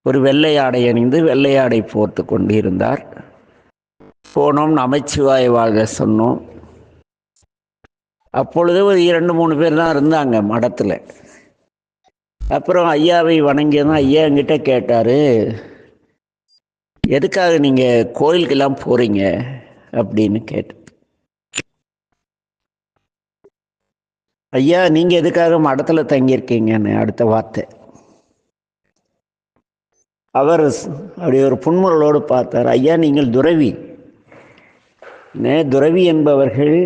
ஒரு வெள்ளை ஆடை அணிந்து வெள்ளை ஆடை போர்த்து கொண்டு இருந்தார். போனோம், நமச்சிவாய வாழ்க சொன்னோம். அப்பொழுது ஒரு 2-3 பேர் தான் இருந்தாங்க மடத்தில். அப்புறம் ஐயாவை வணங்கியதும் ஐயா என்கிட்ட கேட்டார், எதுக்காக நீங்கள் கோயிலுக்கெல்லாம் போகிறீங்க அப்படின்னு கேட்டேன். ஐயா நீங்கள் எதுக்காக மடத்தில் தங்கியிருக்கீங்கன்னு அடுத்த வார்த்தை. அவர் அப்படி ஒரு புன்முறலோடு பார்த்தார். ஐயா நீங்கள் துறவி. துறவி என்பவர்கள்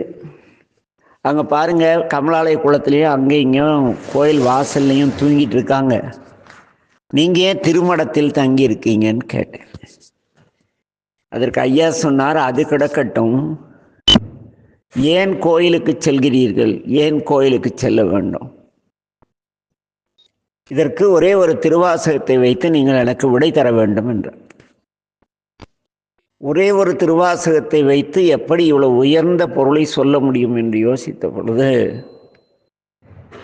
அங்கே பாருங்கள், கமலாலய குளத்துலேயும் அங்கே இங்கேயும் கோயில் வாசல்லையும் தூங்கிட்டு இருக்காங்க. நீங்கள் ஏன் திருமடத்தில் தங்கி இருக்கீங்கன்னு கேட்டேன். அதற்கு ஐயா சொன்னார், அது கிடக்கட்டும், ஏன் கோயிலுக்கு செல்கிறீர்கள், ஏன் கோயிலுக்கு செல்ல வேண்டும்? இதற்கு ஒரே ஒரு திருவாசகத்தை வைத்து நீங்கள் எனக்கு விடை தர வேண்டும் என்றார். ஒரே ஒரு திருவாசகத்தை வைத்து எப்படி இவ்வளவு உயர்ந்த பொருளை சொல்ல முடியும் என்று யோசித்த பொழுது,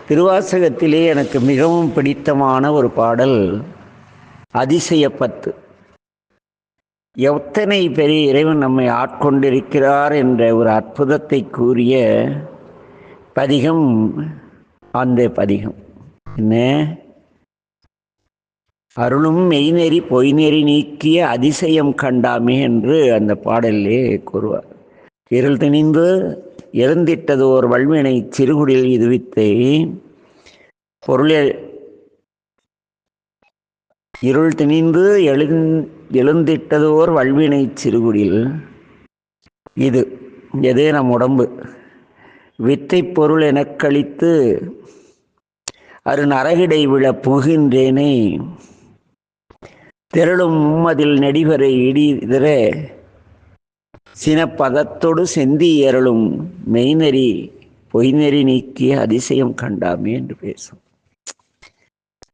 திருவாசகத்திலே எனக்கு மிகவும் பிடித்தமான ஒரு பாடல் அதிசயப்பத்து. எத்தனை பெரிய இறைவன் நம்மை ஆட்கொண்டிருக்கிறார் என்ற ஒரு அற்புதத்தை கூறிய பதிகம் அந்த பதிகம். என்ன? அருளும் மெய்நெறி பொய்நெறி நீக்கிய அதிசயம் கண்டாமே என்று அந்த பாடலிலே கூறுவார். இருள் திணிந்து எழுந்திட்டது ஓர் வல்வினை சிறுகுடில் இதுவித்தை பொருளில் இருள் திணிந்து எழுந்திட்டதோர் வல்வினை சிறுகுடில் இது எது நம் உடம்பு வித்தை பொருள் எனக் கழித்து அரு நரகிடை விழ புகின்றேனை திரளும் மும்மதில் நெடிவரை இடிதிர சினப்பதத்தோடு செந்தி ஏறலும் மெய்நெறி பொய்நெறி நீக்கிய அதிசயம் கண்டாமே என்று பேசும்.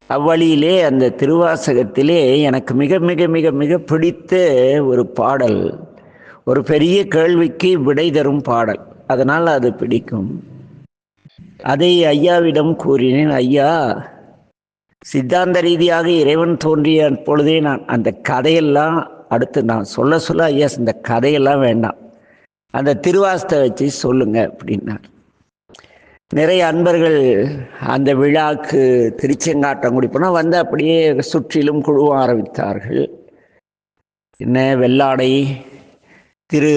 அவ்வழியிலே அந்த திருவாசகத்திலே எனக்கு மிக மிக மிக மிக பிடித்த ஒரு பாடல், ஒரு பெரிய கேள்விக்கு விடை தரும் பாடல். அதனால் அது பிடிக்கும். அதை ஐயாவிடம் கூறினேன். ஐயா, சித்தாந்த ரீதியாக இறைவன் தோன்றிய பொழுதே நான் அந்த கதையெல்லாம் அடுத்து நான் சொல்ல சொல்ல, ஐயா இந்த கதையெல்லாம் வேண்டாம், அந்த திருவாசத்தை வச்சு சொல்லுங்க அப்படின்னார். நிறைய அன்பர்கள் அந்த விழாக்கு திருச்செங்காட்டங்குடி போனால் வந்து அப்படியே சுற்றிலும் குழுவ ஆரம்பித்தார்கள். என்ன வெள்ளாடை திரு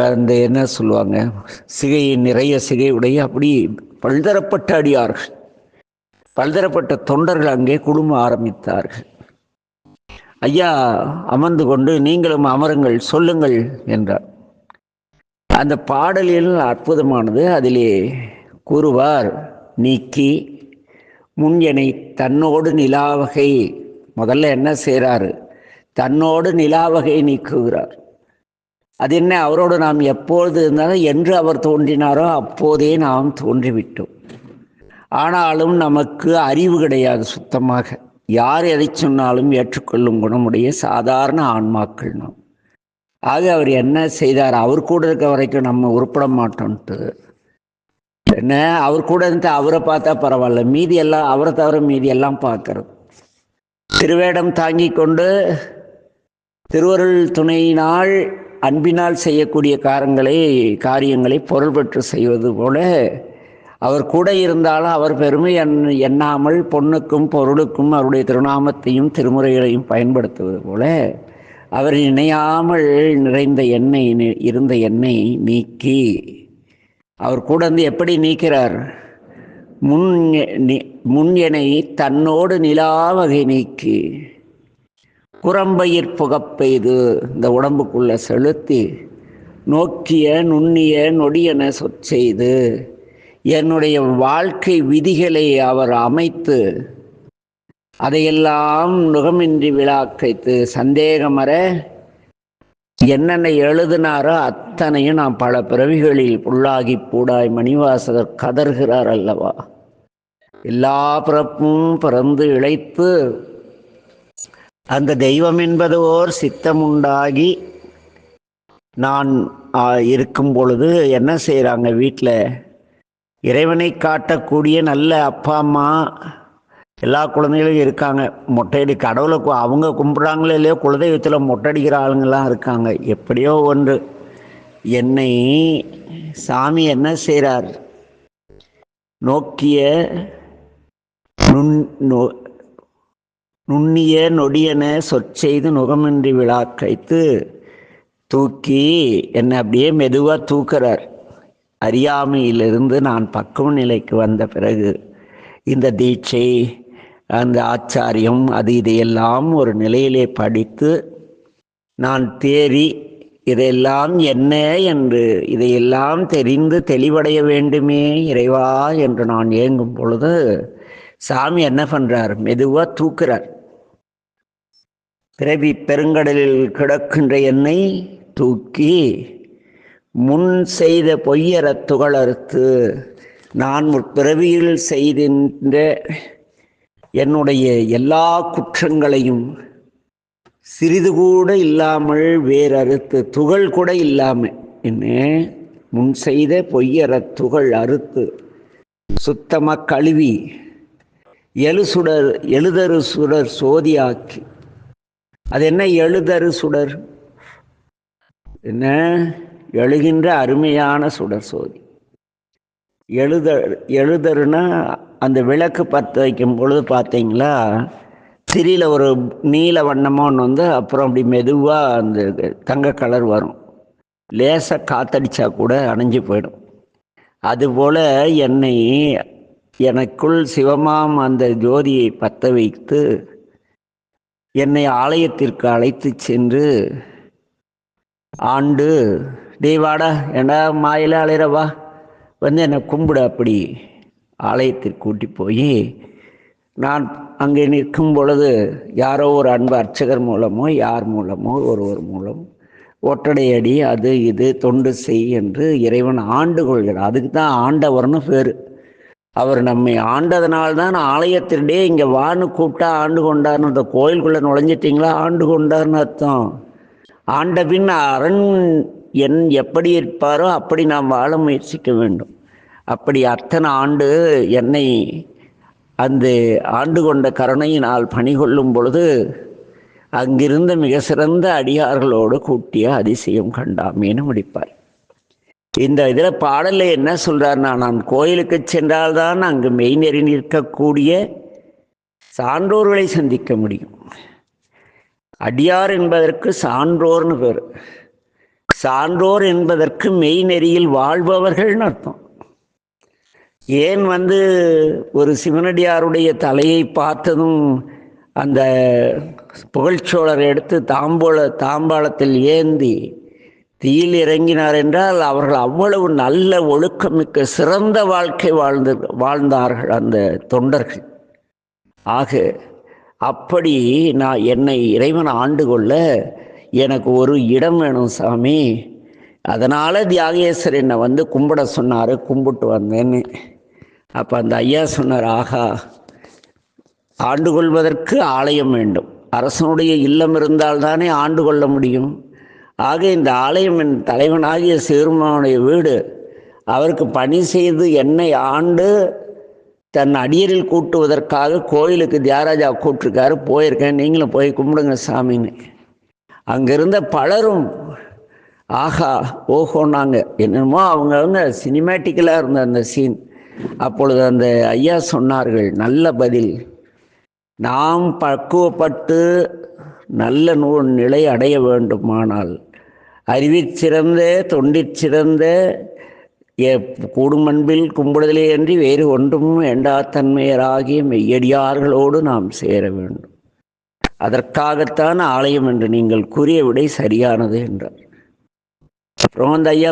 அந்த என்ன சொல்லுவாங்க, சிகை, நிறைய சிகை உடைய அப்படி பல்தரப்பட்ட அடியார்கள், பல்தரப்பட்ட தொண்டர்கள் அங்கே குழும ஆரம்பித்தார்கள். ஐயா அமர்ந்து கொண்டு நீங்களும் அமருங்கள், சொல்லுங்கள் என்றார். அந்த பாடலில் அற்புதமானது. அதிலே கூறுவார், நீக்கி முன்யனை தன்னோடு நிலாவகை. முதல்ல என்ன செய்கிறாரு? தன்னோடு நிலாவகை நீக்குகிறார். அது என்ன? அவரோடு நாம் எப்பொழுது இருந்தாலும் என்று அவர் தோன்றினாரோ அப்போதே நாம் தோன்றிவிட்டோம். ஆனாலும் நமக்கு அறிவு கிடையாது சுத்தமாக. யார் எதை சொன்னாலும் ஏற்றுக்கொள்ளும் குணமுடைய சாதாரண ஆன்மாக்கள் நாம். ஆக அவர் என்ன செய்தார்? அவர் கூட இருக்க வரைக்கும் நம்ம உருப்பட மாட்டோன்ட்டு என்ன, அவர் கூட இருந்து அவரை பார்த்தா பரவாயில்ல, மீதி எல்லாம் அவரை தவிர மீதி எல்லாம் பார்க்கறது. திருவேடம் தாங்கி கொண்டு திருவருள் துணையினால் அன்பினால் செய்யக்கூடிய காரியங்களை பொருள் பெற்று செய்வது போல அவர் கூட இருந்தாலும் அவர் பெருமை எண்ணாமல் பொன்னுக்கும் பொருளுக்கும் அவருடைய திருநாமத்தையும் திருமுறைகளையும் பயன்படுத்துவது போல அவர் நினையாமல் நிறைந்த எண்ணெய் இருந்த எண்ணெய் நீக்கி அவர் கூட வந்து எப்படி நீக்கிறார்? முன்எனை தன்னோடு நிலாவகை நீக்கி குரம்பயிர் புகப்பெய்து இந்த உடம்புக்குள்ள செலுத்தி நோக்கிய நுண்ணிய நொடியென சொற்செய்து என்னுடைய வாழ்க்கை விதிகளை அவர் அமைத்து அதையெல்லாம் நுகமின்றி விழாக்கைத்து சந்தேகமற என்னென்ன எழுதினாரோ அத்தனையும் நான் பல பிறவிகளில் புல்லாகி பூடாய் மணிவாசகர் கதறுகிறார் அல்லவா. எல்லா பிறப்பும் பிறந்து இழைத்து அந்த தெய்வம் என்பது ஓர் சித்தமுண்டாகி நான் இருக்கும் பொழுது என்ன செய்கிறாங்க? வீட்டில் இறைவனை காட்டக்கூடிய நல்ல அப்பா அம்மா எல்லா குழந்தைகளும் இருக்காங்க. மொட்டையடி கடவுளை அவங்க கும்பிட்றாங்களோ இல்லையோ, குலதெய்வத்தில் மொட்டடிக்கிற ஆளுங்கள்லாம் இருக்காங்க. எப்படியோ ஒன்று, என்னை சாமி என்ன செய்கிறார், நோக்கிய நுண்ணிய நொடியன சொற்செய்து நுகமின்றி விழாக்கைத்து தூக்கி என்னை அப்படியே மெதுவாக தூக்குறார். அறியாமையிலிருந்து நான் பக்குவ நிலைக்கு வந்த பிறகு இந்த தீட்சை, அந்த ஆச்சாரியம், அது இதையெல்லாம் ஒரு நிலையிலே படித்து நான் தேறி இதையெல்லாம் என்ன என்று இதையெல்லாம் தெரிந்து தெளிவடைய வேண்டுமே இறைவா என்று நான் ஏங்கும் பொழுது சாமி என்ன பண்ணுறார், மெதுவாக தூக்குறார். பிறவி பெருங்கடலில் கிடக்கின்ற என்னை தூக்கி முன் செய்த பொய்யற துகளறுத்து, நான் முற்பிறவியில் செய்கின்ற என்னுடைய எல்லா குற்றங்களையும் சிறிது கூட இல்லாமல் வேறறுத்து, துகள் கூட இல்லாமல் என்ன முன் செய்த பொய்யற துகள் அறுத்து சுத்தமாக கழுவி எழுதரு சுடர் சோதியாக்கி. அது என்ன எழுதரு சுடர், என்ன எழுகின்ற அருமையான சுடர் சோதி. எழுதருன்னா அந்த விளக்கு பற்ற வைக்கும் பொழுது பார்த்தீங்களா, திரியில் ஒரு நீல வண்ணமாக ஒன்று வந்து அப்புறம் அப்படி மெதுவாக அந்த தங்க கலர் வரும். லேசாக காத்தடிச்சா கூட அணைஞ்சு போயிடும். அதுபோல் என்னை எனக்குள் சிவமாம் அந்த ஜோதியை பற்ற வைத்து என்னை ஆலயத்திற்கு அழைத்து சென்று ஆண்டு, டே வாடா ஏண்டா மாயில அலையிறவா வந்து என்னை கும்பிடு, அப்படி ஆலயத்திற்கு கூட்டி போய் நான் அங்கே நிற்கும் பொழுது யாரோ ஒரு அன்பு அர்ச்சகர் மூலமோ யார் மூலமோ ஒருவர் மூலம் ஒட்டடையடி அது இது தொண்டு செய் என்று இறைவன் ஆண்டு கொள்கிறார். அதுக்கு தான் ஆண்டவர்னு பேர். அவர் நம்மை ஆண்டதனால்தான் ஆலயத்திலே இங்கே வான்னு கூப்பிட்டா ஆண்டு கொண்டார்னு. அந்த கோயிலுக்குள்ளே நுழைஞ்சிட்டிங்களா ஆண்டு கொண்டார்னு அர்த்தம். ஆண்ட பின் அரண் எப்படி இருப்பாரோ அப்படி நாம் வாழ முயற்சிக்க வேண்டும். அப்படி அத்தனை ஆண்டு என்னை அந்த ஆண்டு கொண்ட கருணையினால் பணி கொள்ளும் பொழுது அங்கிருந்த மிக சிறந்த அடியார்களோடு கூட்டிய அதிசயம் கண்டாமேனு முடிப்பார். இந்த இதில் பாடலில் என்ன சொல்கிறார்னா, நான் கோயிலுக்கு சென்றால்தான் அங்கு மெய்நெறி நிற்கக்கூடிய சான்றோர்களை சந்திக்க முடியும். அடியார் என்பதற்கு சான்றோர்னு பேர். சான்றோர் என்பதற்கு மெய்நெறியில் வாழ்பவர்கள்னு அர்த்தம். ஏன் வந்து ஒரு சிவனடியாருடைய தலையை பார்த்ததும் அந்த புகழ்ச்சோழர் எடுத்து தாம்பாளத்தில் ஏந்தி தீயில் இறங்கினார் என்றால் அவர்கள் அவ்வளவு நல்ல ஒழுக்கமிக்க சிறந்த வாழ்க்கை வாழ்ந்தார்கள் அந்த தொண்டர்கள். ஆக அப்படி என்னை இறைவன் ஆண்டு கொள்ள எனக்கு ஒரு இடம் வேணும் சாமி. அதனால் தியாகேசர் என்னை வந்து கும்பிட சொன்னார், கும்பிட்டு வந்தேன்னு. அப்போ அந்த ஐயா சொன்னார், ஆகா, ஆண்டு கொள்வதற்கு ஆலயம் வேண்டும். அரசனுடைய இல்லம் இருந்தால்தானே ஆண்டு கொள்ள முடியும். ஆக இந்த ஆலயம் என் தலைவனாகிய சிவருமானுடைய வீடு. அவருக்கு பணி செய்து என்னை ஆண்டு தன் அடியரில் கூட்டுவதற்காக கோயிலுக்கு தியாகராஜா கூப்பிட்டுருக்காரு. போயிருக்கேன், நீங்களும் போய் கும்பிடுங்க சாமின்னு. அங்கிருந்த பலரும் ஆஹா ஓஹோன்னாங்க. என்னமோ அவங்க சினிமேட்டிக்கலாக இருந்த அந்த சீன். அப்பொழுது அந்த ஐயா சொன்னார்கள், நல்ல பதில். நாம் பக்குவப்பட்டு நல்ல நிலை அடைய வேண்டுமானால் அறிவிற்சிறந்த தொண்டிற்சிறந்த கூடுமன்பில் கும்பிடுதலே அன்றி வேறு ஒன்றும் வேண்டாத்தன்மையராகிய மெய்யடியார்களோடு நாம் சேர வேண்டும். அதற்காகத்தான் ஆலயம் என்று நீங்கள் கூறிய விடை சரியானது என்றார். அப்புறம் அந்த ஐயா